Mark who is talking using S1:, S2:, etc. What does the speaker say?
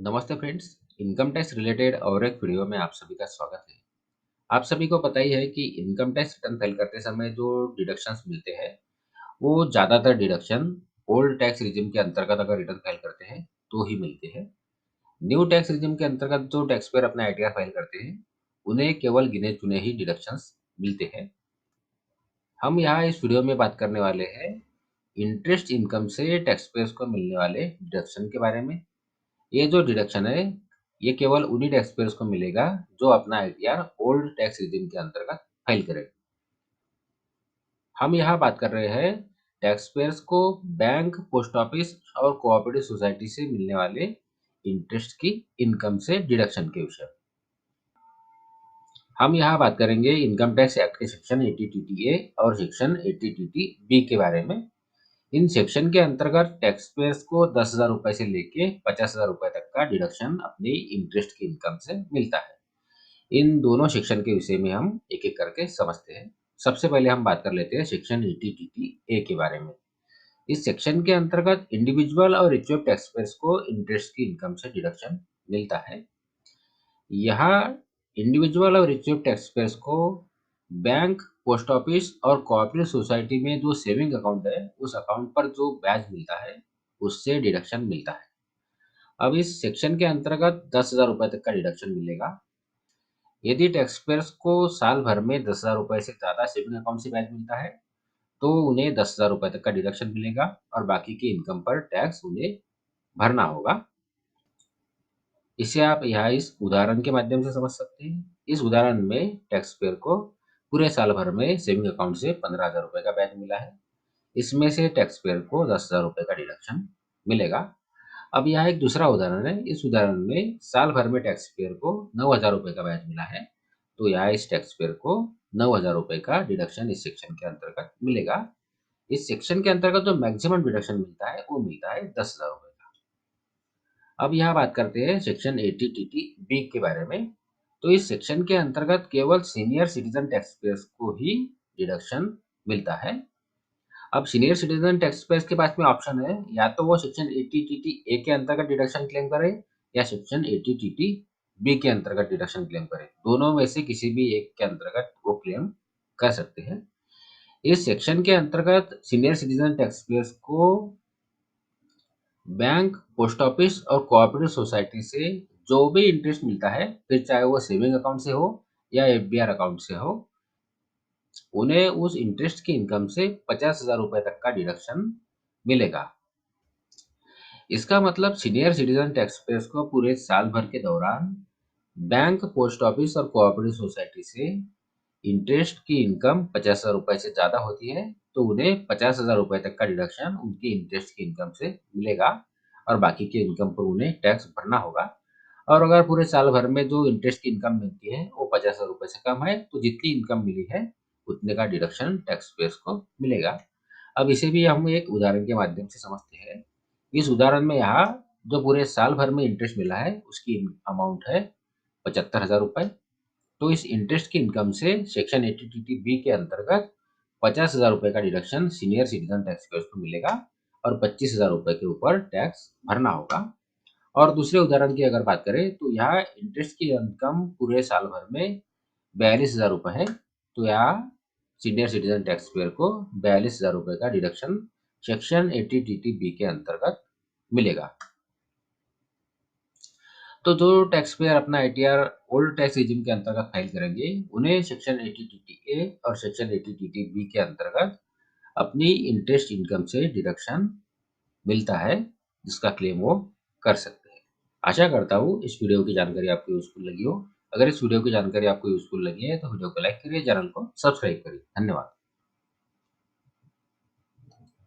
S1: नमस्ते friends. Income tax related और एक वीडियो में आप सभी का स्वागत है। आप सभी को पता ही है कि इनकम टैक्स रिटर्न फाइल करते समय जो डिडक्शंस मिलते हैं वो ज़्यादातर डिडक्शन ओल्ड टैक्स रिजिम के अंतर्गत अगर रिटर्न फाइल करते हैं तो ही मिलते हैं। न्यू टैक्स रिजिम के अंतर्गत जो टैक्स पेयर अपना आईटीआर फाइल करते हैं उन्हें केवल गिने चुने ही डिडक्शंस मिलते हैं। हम यहाँ इस वीडियो में बात करने वाले हैं इंटरेस्ट इनकम से टैक्स पेयर्स को मिलने वाले डिडक्शन के बारे में। ये जो डिडक्शन है ये केवल उन्हीं टैक्स पेयर्स को मिलेगा जो अपना आईटीआर ओल्ड टैक्स रिजिम के अंतर्गत फाइल करें। हम यहाँ बात कर रहे हैं टैक्स पेयर्स को बैंक, पोस्ट ऑफिस और कोऑपरेटिव सोसाइटी से मिलने वाले इंटरेस्ट की इनकम से डिडक्शन के विषय में। हम यहाँ बात करेंगे इनकम टैक्स एक्ट के सेक्शन 80TTA और सेक्शन 80TTB के बारे में। इन सेक्शन के अंतर्गत टैक्स पेयर्स को 10,000 रुपए से लेके 50,000 रुपए तक का डिडक्शन अपनी इंटरेस्ट की इनकम से मिलता है। इन दोनों सेक्शन के विषय में हम एक एक करके समझते हैं। सबसे पहले हम बात कर लेते हैं सेक्शन 80TTA के बारे में। इस सेक्शन के अंतर्गत इंडिविजुअल और रिच्युअल टैक्स पेयर्स को इंटरेस्ट की इनकम से डिडक्शन मिलता है। यहाँ इंडिविजुअल और रिच्युअल टैक्स पेयर्स को बैंक, पोस्ट ऑफिस और कोऑपरेटिव सोसाइटी में जो सेविंग अकाउंट है उस अकाउंट पर जो ब्याज मिलता है उससे डिडक्शन मिलता है। अब इस सेक्शन के अंतर्गत 10,000 रुपए तक का डिडक्शन मिलेगा। यदि टैक्स पेयर्स को साल भर में 10,000 रुपए से ज़्यादा सेविंग अकाउंट से ब्याज मिलता है तो उन्हें 10,000 रुपए तक का डिडक्शन मिलेगा और बाकी की इनकम पर टैक्स उन्हें भरना होगा। इसे आप यहाँ इस उदाहरण के माध्यम से समझ सकते हैं। इस उदाहरण में टैक्स पेयर को पूरे साल भर में सेविंग अकाउंट से 15,000 रुपए का ब्याज मिला है। इसमें से टैक्स पेयर को 10,000 रुपए का डिडक्शन मिलेगा। अब यहाँ एक दूसरा उदाहरण है। इस उदाहरण में साल भर में टैक्स पेयर को 9,000 रुपए का ब्याज मिला है। तो यहाँ इस टैक्स पेयर को 9,000 रुपए का डिडक्शन इस सेक्शन के अंतर्गत मिलेगा। इस सेक्शन के अंतर्गत जो मैक्सिमम डिडक्शन मिलता है वो मिलता है 10,000 रुपए का। अब यहाँ बात करते हैं सेक्शन 80TTB के बारे में। तो इस सेक्शन के अंतर्गत केवल सीनियर सिटीजन टैक्स पेयर्स को ही डिडक्शन मिलता है। अब सीनियर सिटीजन टैक्स पेयर्स के पास में ऑप्शन है, या तो वो सेक्शन 80TTA के अंतर्गत डिडक्शन क्लेम करे या सेक्शन 80TTB के अंतर्गत डिडक्शन क्लेम करे। दोनों में से किसी भी एक के अंतर्गत वो क्लेम कर सकते हैं। इस सेक्शन के अंतर्गत सीनियर सिटीजन टैक्स पेयर्स को बैंक, पोस्ट ऑफिस और कोऑपरेटिव सोसाइटी से जो भी इंटरेस्ट मिलता है, फिर चाहे वो सेविंग अकाउंट से हो या एफडीआर अकाउंट से हो, उन्हें उस इंटरेस्ट की इनकम से 50,000 रुपए तक का डिडक्शन मिलेगा। इसका मतलब सीनियर सिटीजन टैक्स पेयर्स को पूरे साल भर के दौरान बैंक, पोस्ट ऑफिस और कोऑपरेटिव सोसाइटी से इंटरेस्ट की इनकम 50,000 रुपए से ज़्यादा होती है तो उन्हें 50,000 रुपए तक का डिडक्शन उनकी इंटरेस्ट की इनकम से मिलेगा और बाकी की इनकम पर उन्हें टैक्स भरना होगा। और अगर पूरे साल भर में जो इंटरेस्ट की इनकम मिलती है वो 50,000 रुपए से कम है तो जितनी इनकम मिली है उतने का डिडक्शन टैक्स पेयर्स को मिलेगा। अब इसे भी हम एक उदाहरण के माध्यम से समझते हैं। इस उदाहरण में यहाँ जो पूरे साल भर में इंटरेस्ट मिला है उसकी अमाउंट है 75,000 रुपए। तो इस इंटरेस्ट की इनकम से सेक्शन 80TTB के अंतर्गत 50,000 रुपए का deduction senior citizen tax payers को मिलेगा और 25,000 रुपए के ऊपर टैक्स भरना होगा। और दूसरे उदाहरण की अगर बात करें तो यहाँ इंटरेस्ट की इनकम पूरे साल भर में 42,000 रुपए है। तो यहाँ सीनियर सिटीजन टैक्स पेयर को 42,000 रुपए का डिडक्शन सेक्शन 80TTB के अंतर्गत मिलेगा। तो जो टैक्स पेयर अपना आईटीआर ओल्ड टैक्स रिजिम के अंतर्गत फाइल करेंगे उन्हें सेक्शन 80TTA और सेक्शन 80TTB के अंतर्गत अपनी इंटरेस्ट इनकम से डिडक्शन मिलता है जिसका क्लेम वो कर सकते हैं। आशा करता हूँ इस वीडियो की जानकारी आपको यूजफुल लगी हो। अगर इस वीडियो की जानकारी आपको यूजफुल लगी है तो वीडियो को लाइक करिए, चैनल को सब्सक्राइब करिए। धन्यवाद।